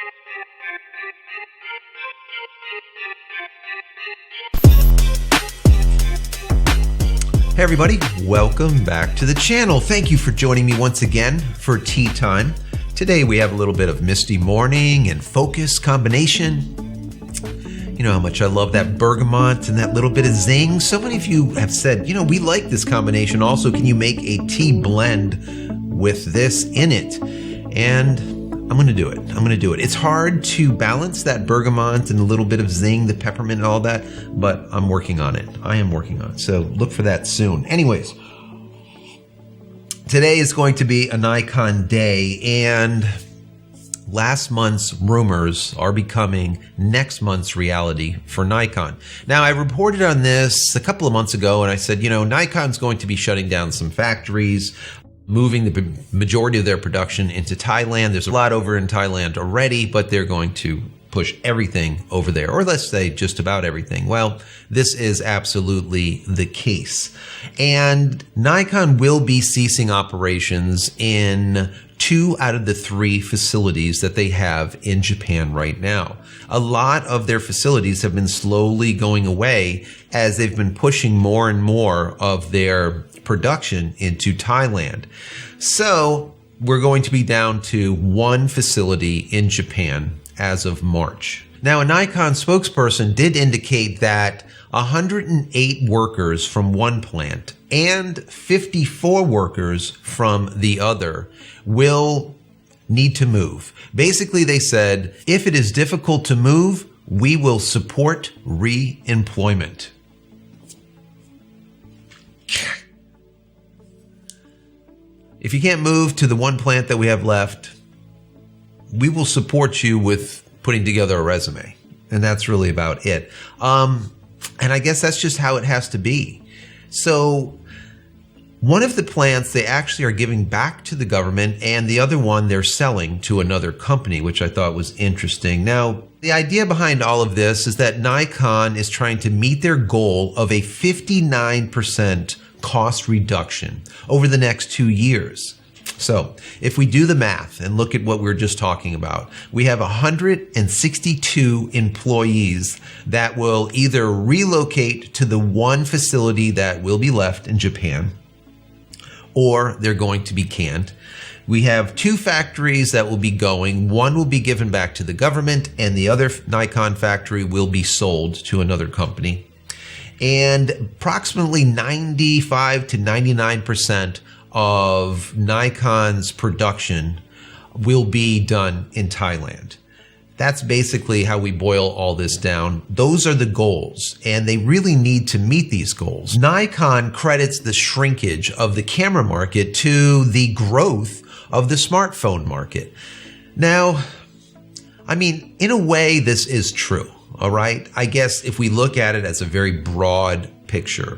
Hey everybody, welcome back to the channel. Thank you for joining me once again for tea time. Today we have a little bit of misty morning and focus combination. You know how much I love that bergamot and that little bit of zing. So many of you have said, you know, we like this combination. Also, can you make a tea blend with this in it? And I'm going to do it. It's hard to balance that bergamot and a little bit of zing, the peppermint and all that, but I'm working on it. I am working on it. So look for that soon. Anyways, today is going to be a Nikon day, and last month's rumors are becoming next month's reality for Nikon. Now, I reported on this a couple of months ago, and I said, you know, Nikon's going to be shutting down some factories, moving the majority of their production into Thailand. There's a lot over in Thailand already, but they're going to push everything over there, or let's say just about everything. Well, this is absolutely the case. And Nikon will be ceasing operations in 2 out of the 3 facilities that they have in Japan right now. A lot of their facilities have been slowly going away as they've been pushing more and more of their production into Thailand. So we're going to be down to 1 facility in Japan as of March. Now, a Nikon spokesperson did indicate that 108 workers from one plant and 54 workers from the other will need to move. Basically, they said, if it is difficult to move, we will support re-employment. If you can't move to the one plant that we have left, we will support you with putting together a resume. And that's really about it. And I guess that's just how it has to be. So one of the plants they actually are giving back to the government, and the other one they're selling to another company, which I thought was interesting. Now, the idea behind all of this is that Nikon is trying to meet their goal of a 59% cost reduction over the next 2 years. So if we do the math and look at what we were just talking about, we have 162 employees that will either relocate to the one facility that will be left in Japan, or they're going to be canned. We have 2 factories that will be going. One will be given back to the government, and the other Nikon factory will be sold to another company. And approximately 95 to 99% of Nikon's production will be done in Thailand. That's basically how we boil all this down. Those are the goals, and they really need to meet these goals. Nikon credits the shrinkage of the camera market to the growth of the smartphone market. Now, I mean, in a way, this is true. All right. I guess if we look at it as a very broad picture,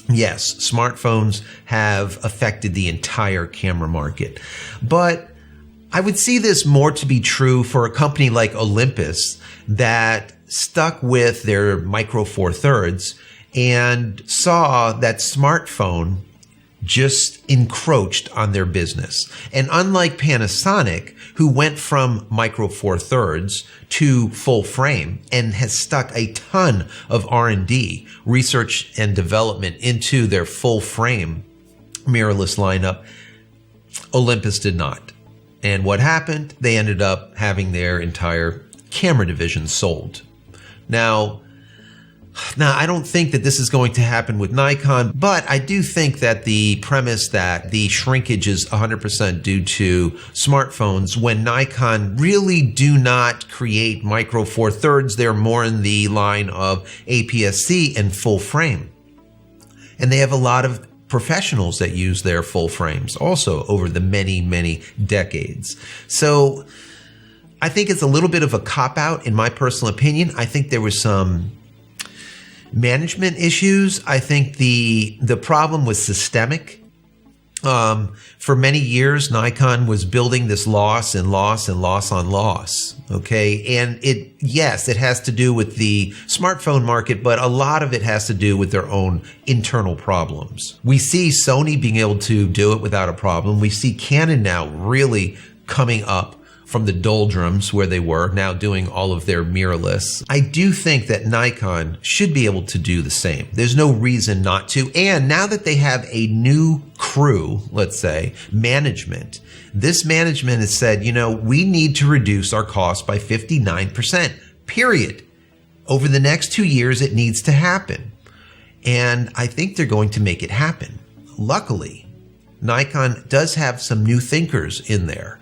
yes, smartphones have affected the entire camera market. But I would see this more to be true for a company like Olympus that stuck with their Micro Four Thirds and saw that smartphone just encroached on their business. And unlike Panasonic, who went from Micro Four Thirds to full frame and has stuck a ton of R&D, research and development into their full frame mirrorless lineup, Olympus did not. And what happened? They ended up having their entire camera division sold. Now, I don't think that this is going to happen with Nikon, but I do think that the premise that the shrinkage is 100% due to smartphones, when Nikon really do not create Micro Four Thirds, they're more in the line of APS-C and full frame. And they have a lot of professionals that use their full frames also over the many, many decades. So I think it's a little bit of a cop-out in my personal opinion. I think there was some management issues. I think the problem was systemic. For many years, Nikon was building this loss and loss and loss on loss. Okay. And yes, it has to do with the smartphone market, but a lot of it has to do with their own internal problems. We see Sony being able to do it without a problem. We see Canon now really coming up from the doldrums where they were, now doing all of their mirrorless. I do think that Nikon should be able to do the same. There's no reason not to. And now that they have a new crew, let's say, management, this management has said, we need to reduce our costs by 59%, period. Over the next 2 years, it needs to happen. And I think they're going to make it happen. Luckily, Nikon does have some new thinkers in there.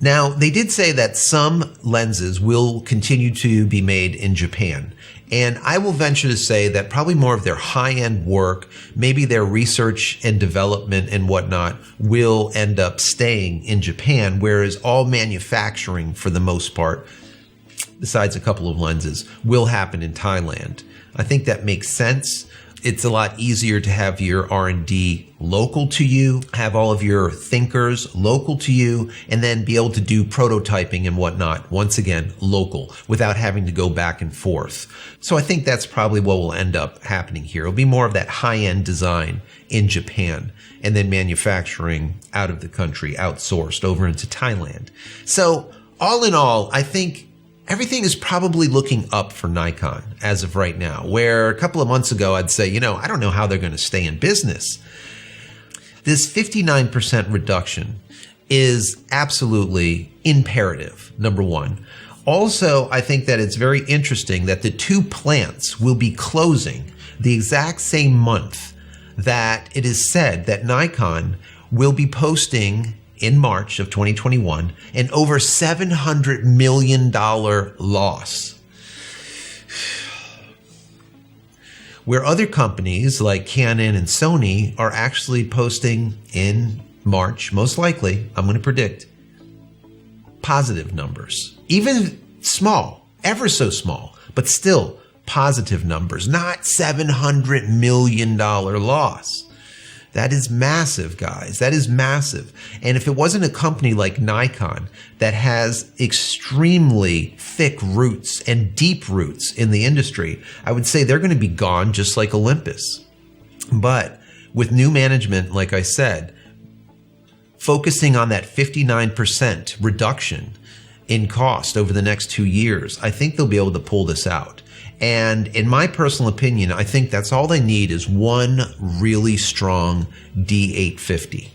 Now, they did say that some lenses will continue to be made in Japan. And I will venture to say that probably more of their high-end work, maybe their research and development and whatnot, will end up staying in Japan, whereas all manufacturing, for the most part, besides a couple of lenses, will happen in Thailand. I think that makes sense. It's a lot easier to have your R&D local to you, have all of your thinkers local to you, and then be able to do prototyping and whatnot, once again, local, without having to go back and forth. So I think that's probably what will end up happening here. It'll be more of that high-end design in Japan, and then manufacturing out of the country, outsourced over into Thailand. So all in all, I think everything is probably looking up for Nikon as of right now, where a couple of months ago I'd say, I don't know how they're going to stay in business. This 59% reduction is absolutely imperative, number one. Also, I think that it's very interesting that the two plants will be closing the exact same month that it is said that Nikon will be posting in March of 2021, an over $700 million loss. Where other companies like Canon and Sony are actually posting in March, most likely, I'm going to predict, positive numbers. Even small, ever so small, but still positive numbers, not $700 million loss. That is massive, guys. That is massive. And if it wasn't a company like Nikon that has extremely thick roots and deep roots in the industry, I would say they're going to be gone just like Olympus. But with new management, like I said, focusing on that 59% reduction in cost over the next 2 years, I think they'll be able to pull this out. And in my personal opinion, I think that's all they need is one really strong D850.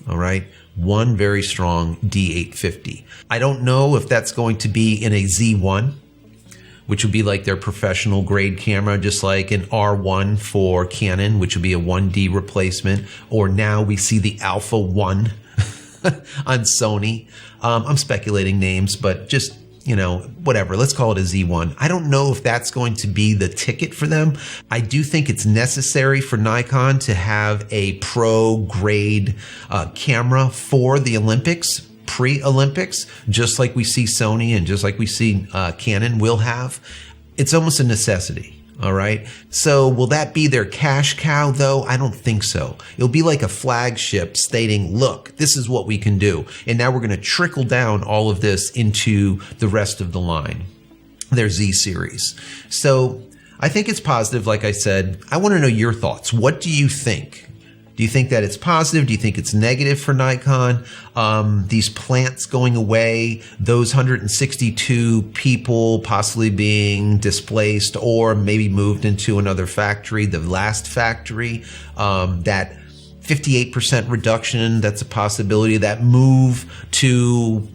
All right? One very strong D850. I don't know if that's going to be in a Z1, which would be like their professional grade camera, just like an R1 for Canon, which would be a 1D replacement. Or now we see the Alpha 1 on Sony. I'm speculating names, but just whatever, let's call it a Z1. I don't know if that's going to be the ticket for them. I do think it's necessary for Nikon to have a pro grade camera for the Olympics, pre-Olympics, just like we see Sony and just like we see Canon will have. It's almost a necessity. All right. So will that be their cash cow, though? I don't think so. It'll be like a flagship stating, look, this is what we can do. And now we're going to trickle down all of this into the rest of the line, their Z series. So I think it's positive. Like I said, I want to know your thoughts. What do you think? Do you think that it's positive? Do you think it's negative for Nikon? These plants going away, those 162 people possibly being displaced or maybe moved into another factory, the last factory, that 58% reduction, that's a possibility. That move to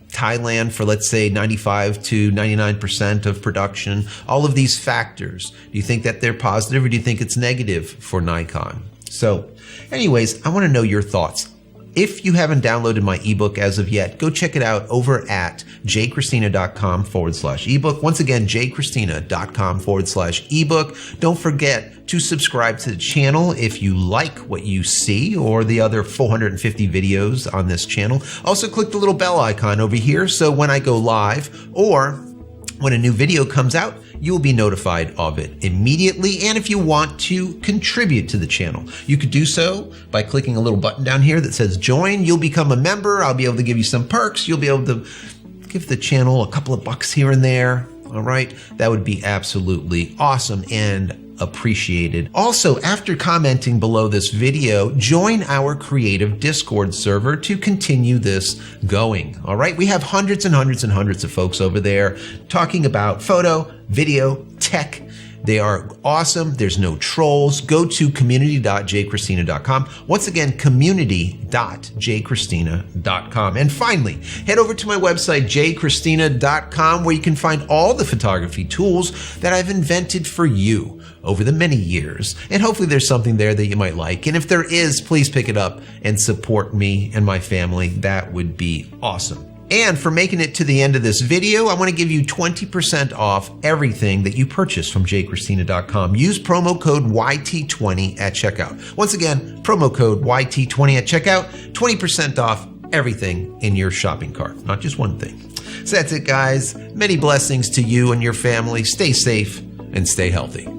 Thailand for, let's say, 95 to 99% of production. All of these factors, do you think that they're positive or do you think it's negative for Nikon? So anyways, I want to know your thoughts. If you haven't downloaded my ebook as of yet, go check it out over at JCristina.com/ebook. Once again, JCristina.com/ebook. Don't forget to subscribe to the channel if you like what you see or the other 450 videos on this channel. Also click the little bell icon over here so when I go live or when a new video comes out, you will be notified of it immediately. And if you want to contribute to the channel, you could do so by clicking a little button down here that says join. You'll become a member. I'll be able to give you some perks. You'll be able to give the channel a couple of bucks here and there. All right, that would be absolutely awesome and appreciated. Also, after commenting below this video, join our creative Discord server to continue this going. All right, we have hundreds and hundreds and hundreds of folks over there talking about photo, video, tech. They are awesome. There's no trolls. Go to community.jcristina.com. Once again, community.jcristina.com. And finally, head over to my website, JCristina.com, where you can find all the photography tools that I've invented for you over the many years. And hopefully there's something there that you might like. And if there is, please pick it up and support me and my family. That would be awesome. And for making it to the end of this video, I want to give you 20% off everything that you purchase from JCristina.com. Use promo code YT20 at checkout. Once again, promo code YT20 at checkout, 20% off everything in your shopping cart, not just one thing. So that's it, guys. Many blessings to you and your family. Stay safe and stay healthy.